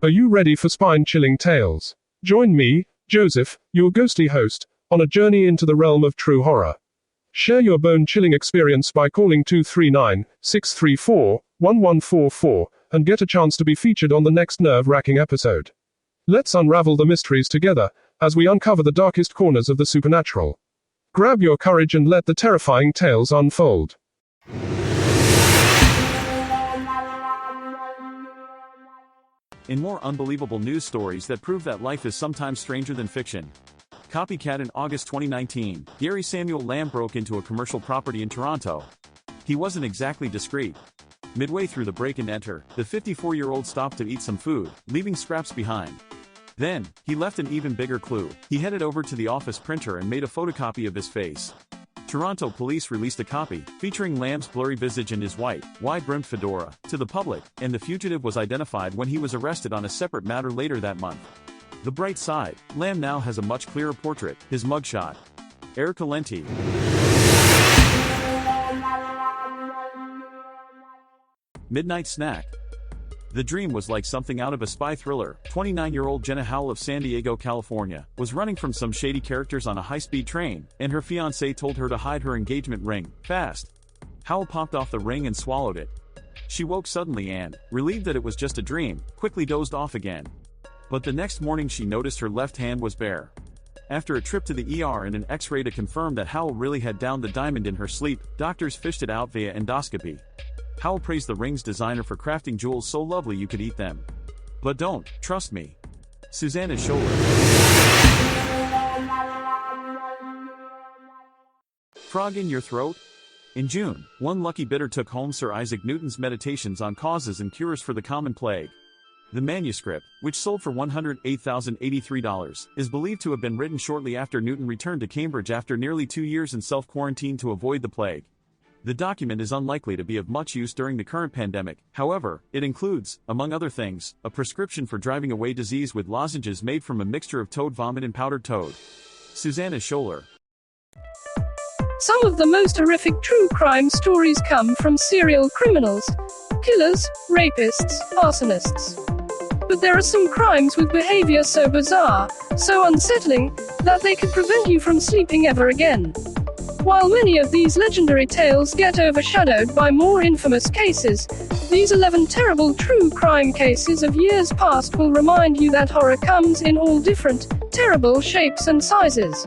Are you ready for spine-chilling tales? Join me, Joseph, your ghostly host, on a journey into the realm of true horror. Share your bone-chilling experience by calling 239-634-1144 and get a chance to be featured on the next nerve-wracking episode. Let's unravel the mysteries together as we uncover the darkest corners of the supernatural. Grab your courage and let the terrifying tales unfold. In more unbelievable news stories that prove that life is sometimes stranger than fiction. Copycat. In August 2019, Gary Samuel Lamb broke into a commercial property in Toronto. He wasn't exactly discreet. Midway through the break and enter, the 54-year-old stopped to eat some food, leaving scraps behind. Then, he left an even bigger clue. He headed over to the office printer and made a photocopy of his face. Toronto police released a copy, featuring Lamb's blurry visage and his white, wide-brimmed fedora, to the public, and the fugitive was identified when he was arrested on a separate matter later that month. The bright side, Lamb now has a much clearer portrait, his mugshot. Air Calenti. Midnight snack. The dream was like something out of a spy thriller. 29-year-old Jenna Howell of San Diego, California, was running from some shady characters on a high-speed train, and her fiancé told her to hide her engagement ring, fast. Howell popped off the ring and swallowed it. She woke suddenly and, relieved that it was just a dream, quickly dozed off again. But the next morning she noticed her left hand was bare. After a trip to the ER and an X-ray to confirm that Howell really had downed the diamond in her sleep, doctors fished it out via endoscopy. Howell praised the ring's designer for crafting jewels so lovely you could eat them. But don't, trust me. Susanna Scholler. Frog in your throat? In June, one lucky bidder took home Sir Isaac Newton's Meditations on Causes and Cures for the Common Plague. The manuscript, which sold for $108,083, is believed to have been written shortly after Newton returned to Cambridge after nearly 2 years in self-quarantine to avoid the plague. The document is unlikely to be of much use during the current pandemic. However, it includes, among other things, a prescription for driving away disease with lozenges made from a mixture of toad vomit and powdered toad. Susanna Scholler. Some of the most horrific true crime stories come from serial criminals, killers, rapists, arsonists. But there are some crimes with behavior so bizarre, so unsettling, that they could prevent you from sleeping ever again. While many of these legendary tales get overshadowed by more infamous cases, these 11 terrible true crime cases of years past will remind you that horror comes in all different, terrible shapes and sizes.